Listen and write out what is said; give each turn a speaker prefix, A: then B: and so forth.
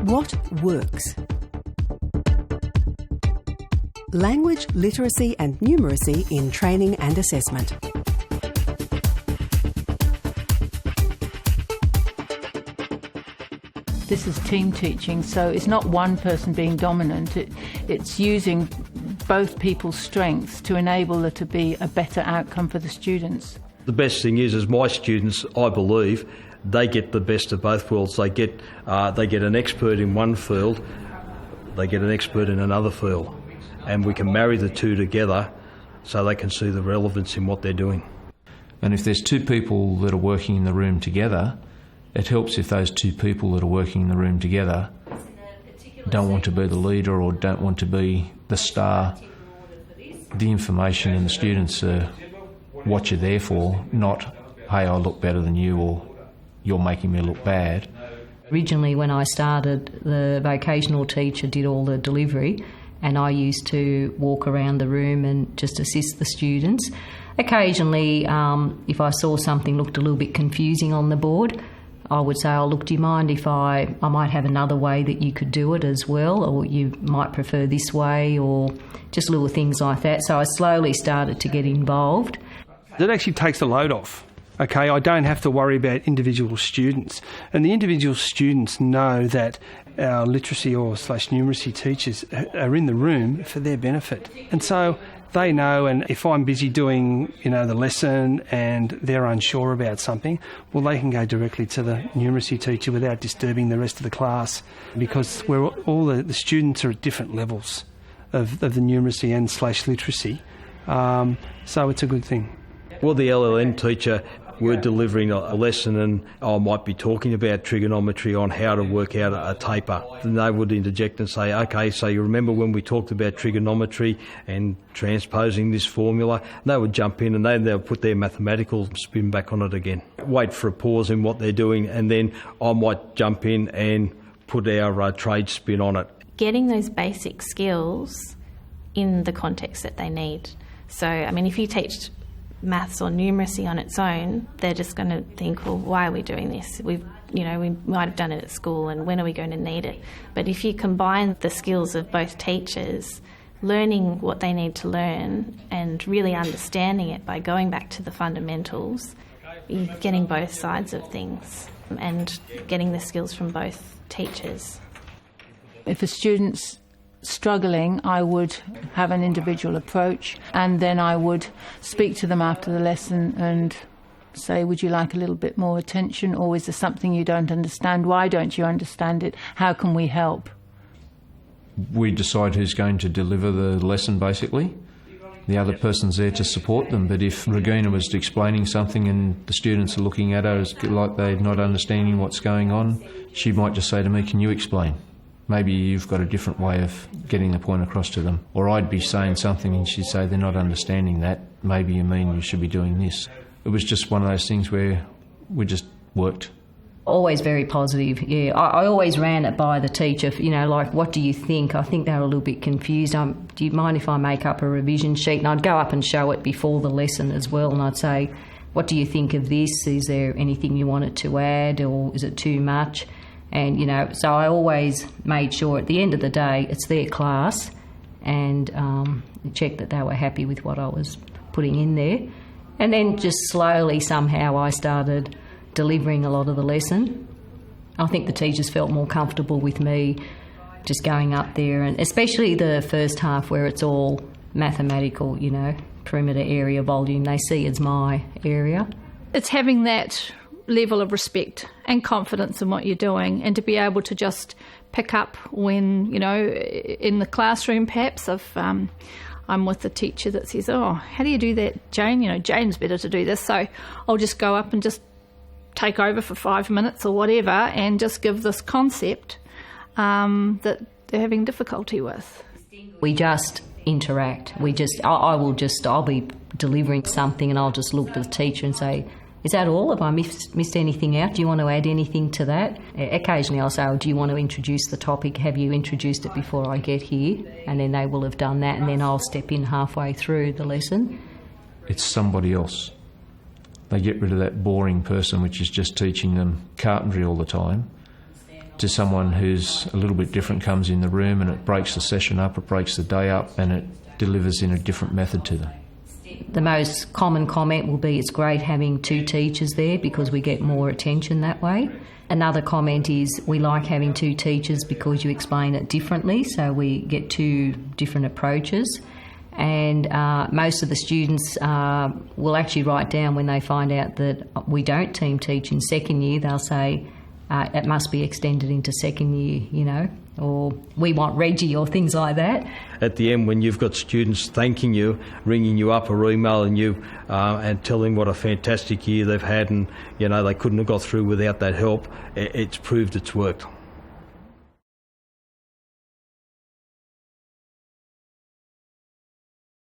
A: What works? Language literacy and numeracy in training and assessment.
B: This is team teaching, so it's not one person being dominant. It's using both people's strengths to enable there to be a better outcome for the students.
C: The best thing is my students, I believe, they get the best of both worlds. They get an expert in one field, they get an expert in another field, and we can marry the two together so they can see the relevance in what they're doing.
D: And if there's two people that are working in the room together, it helps if those two people that are working in the room together don't want to be the leader or don't want to be the star. The information and the students are what you're there for, not, hey, I look better than you or you're making me look bad.
E: Originally when I started, the vocational teacher did all the delivery and I used to walk around the room and just assist the students. Occasionally, if I saw something looked a little bit confusing on the board, I would say, oh, look, do you mind if I might have another way that you could do it as well, or you might prefer this way, or just little things like that. So I slowly started to get involved.
F: It actually takes the load off. Okay, I don't have to worry about individual students. And the individual students know that our literacy or / numeracy teachers are in the room for their benefit. And so they know, and if I'm busy doing, the lesson and they're unsure about something, well, they can go directly to the numeracy teacher without disturbing the rest of the class, because all the students are at different levels of the numeracy and / literacy. So it's a good thing.
C: Well, the LLN teacher, we're delivering a lesson and I might be talking about trigonometry on how to work out a taper. Then they would interject and say, okay, so you remember when we talked about trigonometry and transposing this formula? And they would jump in and they'll put their mathematical spin back on it again. Wait for a pause in what they're doing and then I might jump in and put our trade spin on it.
G: Getting those basic skills in the context that they need. So, if you teach maths or numeracy on its own, they're just going to think, well, why are we doing this? We might have done it at school, and when are we going to need it? But if you combine the skills of both teachers, learning what they need to learn and really understanding it by going back to the fundamentals, you're getting both sides of things and getting the skills from both teachers.
B: If a student's struggling, I would have an individual approach and then I would speak to them after the lesson and say, would you like a little bit more attention, or is there something you don't understand? Why don't you understand it? How can we help?
D: We decide who's going to deliver the lesson, basically. The other person's there to support them, but if Regina was explaining something and the students are looking at her as like they're not understanding what's going on, she might just say to me, can you explain? Maybe you've got a different way of getting the point across to them. Or I'd be saying something and she'd say, they're not understanding that. Maybe you mean you should be doing this. It was just one of those things where we just worked.
E: Always very positive, yeah. I always ran it by the teacher, like, what do you think? I think they were a little bit confused. Do you mind if I make up a revision sheet? And I'd go up and show it before the lesson as well, and I'd say, what do you think of this? Is there anything you wanted to add, or is it too much? And, so I always made sure at the end of the day it's their class, and check that they were happy with what I was putting in there. And then just slowly somehow I started delivering a lot of the lesson. I think the teachers felt more comfortable with me just going up there, and especially the first half where it's all mathematical, perimeter, area, volume. They see it's my area.
H: It's having that level of respect and confidence in what you're doing, and to be able to just pick up when, in the classroom perhaps, if I'm with the teacher that says, oh, how do you do that, Jane? Jane's better to do this. So I'll just go up and just take over for 5 minutes or whatever and just give this concept that they're having difficulty with.
E: We just interact. I'll be delivering something and I'll just look at the teacher and say, is that all? Have I missed anything out? Do you want to add anything to that? Occasionally I'll say, oh, do you want to introduce the topic? Have you introduced it before I get here? And then they will have done that, and then I'll step in halfway through the lesson.
D: It's somebody else. They get rid of that boring person which is just teaching them carpentry all the time, to someone who's a little bit different comes in the room, and it breaks the session up, it breaks the day up, and it delivers in a different method to them.
E: The most common comment will be it's great having 2 teachers there because we get more attention that way. Another comment is we like having 2 teachers because you explain it differently, so we get 2 different approaches. And most of the students will actually write down when they find out that we don't team teach in second year, they'll say it must be extended into second year, you know, or we want Reggie or things like that.
C: At the end, when you've got students thanking you, ringing you up or emailing you and telling what a fantastic year they've had and, you know, they couldn't have got through without that help, it's proved it's worked.